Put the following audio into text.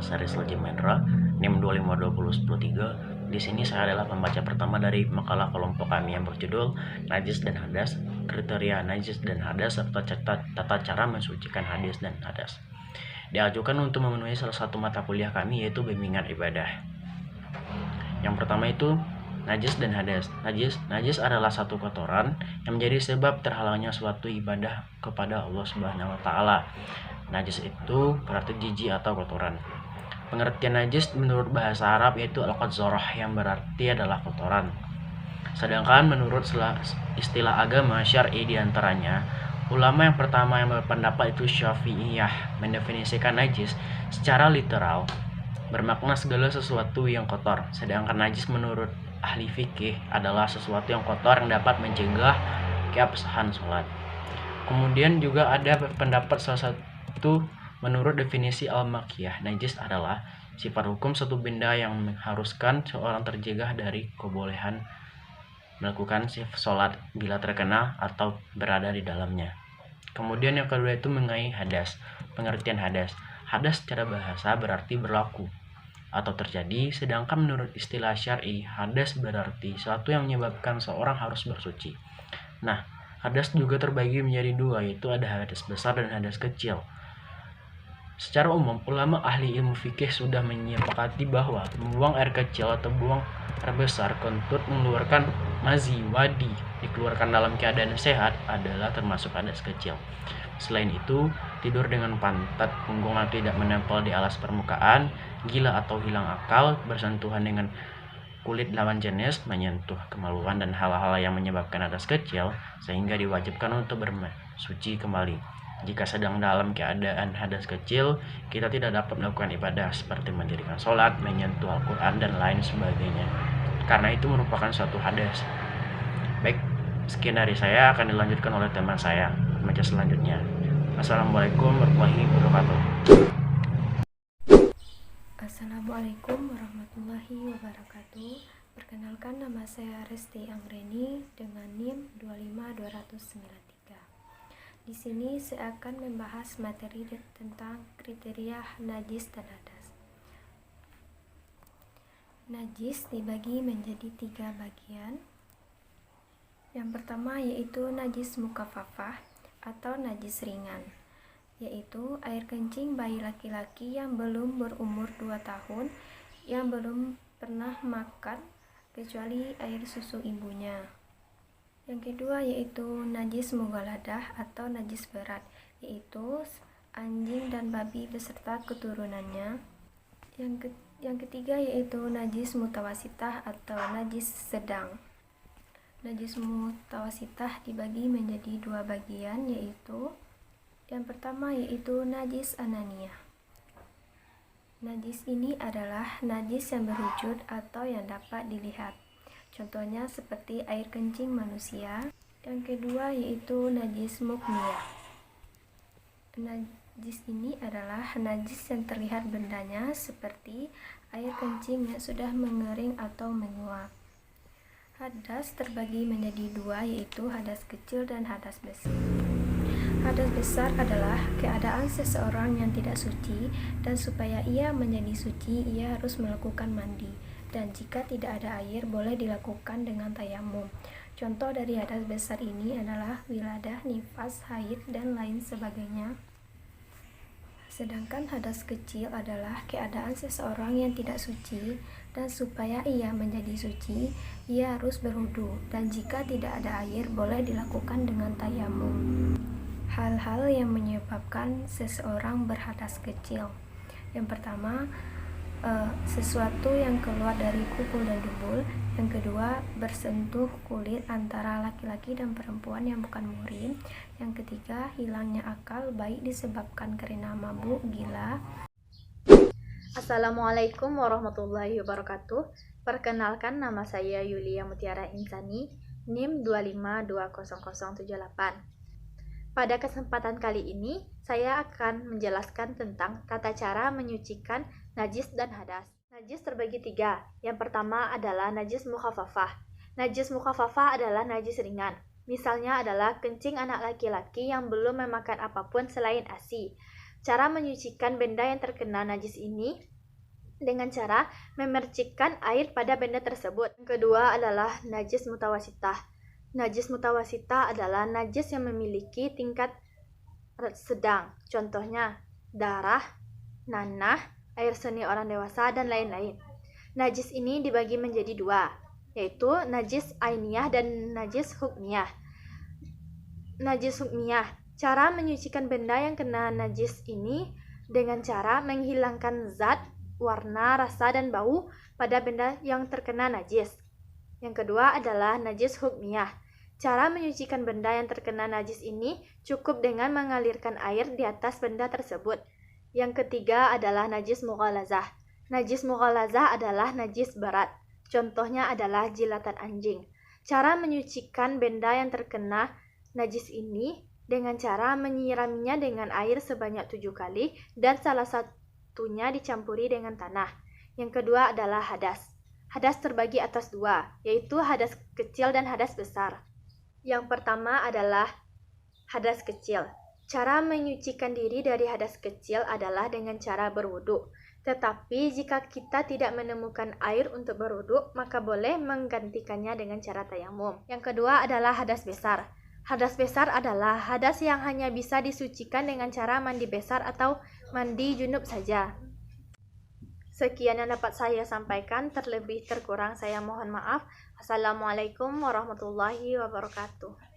series Legimendra NIM 25201013. Di sini saya adalah pembaca pertama dari makalah kelompok kami yang berjudul Najis dan Hadas, kriteria najis dan hadas serta tata cara mensucikan hadis dan hadas. Diajukan untuk memenuhi salah satu mata kuliah kami, yaitu bimbingan ibadah. Yang pertama itu najis dan hadas. Najis adalah satu kotoran yang menjadi sebab terhalangnya suatu ibadah kepada Allah Subhanahu wa taala. Najis itu berarti jijik atau kotoran. Pengertian najis menurut bahasa Arab yaitu al-qadzarah, yang berarti adalah kotoran. Sedangkan menurut istilah agama syar'i diantaranya, ulama yang pertama yang berpendapat itu Syafi'iyah mendefinisikan najis secara literal bermakna segala sesuatu yang kotor. Sedangkan najis menurut ahli fikih adalah sesuatu yang kotor yang dapat mencegah keabsahan sholat. Kemudian juga ada pendapat salah satu menurut definisi al-makiyah, najis adalah sifat hukum satu benda yang mengharuskan seorang tercegah dari kebolehan melakukan sholat bila terkena atau berada di dalamnya. Kemudian yang kedua itu mengenai hadas. Pengertian hadas. Hadas secara bahasa berarti berlaku atau terjadi, sedangkan menurut istilah syar'i, hadas berarti sesuatu yang menyebabkan seorang harus bersuci. Nah, hadas juga terbagi menjadi dua, yaitu ada hadas besar dan hadas kecil. Secara umum, ulama ahli ilmu fikih sudah menyepakati bahwa membuang air kecil atau buang air besar kentut mengeluarkan mazi, wadi, dikeluarkan dalam keadaan sehat adalah termasuk hadas kecil. Selain itu, tidur dengan pantat punggung tidak menempel di alas permukaan, gila atau hilang akal, bersentuhan dengan kulit lawan jenis, menyentuh kemaluan, dan hal-hal yang menyebabkan hadas kecil, sehingga diwajibkan untuk bersuci kembali. Jika sedang dalam keadaan hadas kecil, kita tidak dapat melakukan ibadah seperti mendirikan sholat, menyentuh Al-Quran, dan lain sebagainya, karena itu merupakan suatu hadas. Baik, sekian dari saya, akan dilanjutkan oleh teman saya baca selanjutnya. Assalamualaikum warahmatullahi wabarakatuh. Assalamualaikum warahmatullahi wabarakatuh. Perkenalkan, nama saya Resti Anggreni dengan NIM 25293. Di sini saya akan membahas materi tentang kriteria najis dan hadas. Najis dibagi menjadi 3 bagian. Yang pertama yaitu najis mukhafafah atau najis ringan, yaitu air kencing bayi laki-laki yang belum berumur 2 tahun, yang belum pernah makan kecuali air susu ibunya. Yang kedua yaitu najis mughaladah atau najis berat, yaitu anjing dan babi beserta keturunannya. Yang ketiga yaitu najis mutawasitah atau najis sedang. Najis mutawasitah dibagi menjadi 2 bagian, yaitu yang pertama yaitu najis ananiyah. Najis ini adalah najis yang berwujud atau yang dapat dilihat. Contohnya seperti air kencing manusia. Yang kedua yaitu najis mukniyah. Najis ini adalah najis yang terlihat bendanya seperti air kencing yang sudah mengering atau menguap. Hadas terbagi menjadi 2, yaitu hadas kecil dan hadas besar. Hadas besar adalah keadaan seseorang yang tidak suci, dan supaya ia menjadi suci, ia harus melakukan mandi. Dan jika tidak ada air, boleh dilakukan dengan tayamum. Contoh dari hadas besar ini adalah wiladah, nifas, haid, dan lain sebagainya. Sedangkan hadas kecil adalah keadaan seseorang yang tidak suci, dan supaya ia menjadi suci, ia harus berwudu. Dan jika tidak ada air, boleh dilakukan dengan tayamum. Hal-hal yang menyebabkan seseorang berhadas kecil. Yang pertama, sesuatu yang keluar dari kupul dan dubul. Yang kedua, bersentuh kulit antara laki-laki dan perempuan yang bukan muhrim. Yang ketiga, hilangnya akal baik disebabkan karena mabuk, gila. Assalamualaikum warahmatullahi wabarakatuh. Perkenalkan, nama saya Yulia Mutiara Insani, NIM 2520078. Pada kesempatan kali ini, saya akan menjelaskan tentang tata cara menyucikan najis dan hadas. Najis terbagi 3. Yang pertama adalah najis mukhafafah. Najis mukhafafah adalah najis ringan. Misalnya adalah kencing anak laki-laki yang belum memakan apapun selain ASI. Cara menyucikan benda yang terkena najis ini dengan cara memercikkan air pada benda tersebut. Yang kedua adalah najis mutawasitah. Najis mutawasitah adalah najis yang memiliki tingkat sedang. Contohnya darah, nanah, air seni orang dewasa, dan lain-lain. Najis ini dibagi menjadi dua, yaitu najis ainiyah dan najis hukmiyah. Najis hukmiyah, cara menyucikan benda yang kena najis ini dengan cara menghilangkan zat, warna, rasa, dan bau pada benda yang terkena najis. Yang kedua adalah najis hukmiyah. Cara menyucikan benda yang terkena najis ini cukup dengan mengalirkan air di atas benda tersebut. Yang ketiga adalah najis mughalazah. Najis mughalazah adalah najis berat. Contohnya adalah jilatan anjing. Cara menyucikan benda yang terkena najis ini dengan cara menyiraminya dengan air sebanyak 7 kali dan salah satunya dicampuri dengan tanah. Yang kedua adalah hadas. Hadas terbagi atas dua, yaitu hadas kecil dan hadas besar. Yang pertama adalah hadas kecil. Cara menyucikan diri dari hadas kecil adalah dengan cara berwudu. Tetapi jika kita tidak menemukan air untuk berwudu, maka boleh menggantikannya dengan cara tayamum. Yang kedua adalah hadas besar. Hadas besar adalah hadas yang hanya bisa disucikan dengan cara mandi besar atau mandi junub saja. Sekian yang dapat saya sampaikan, terlebih terkurang saya mohon maaf. Assalamualaikum warahmatullahi wabarakatuh.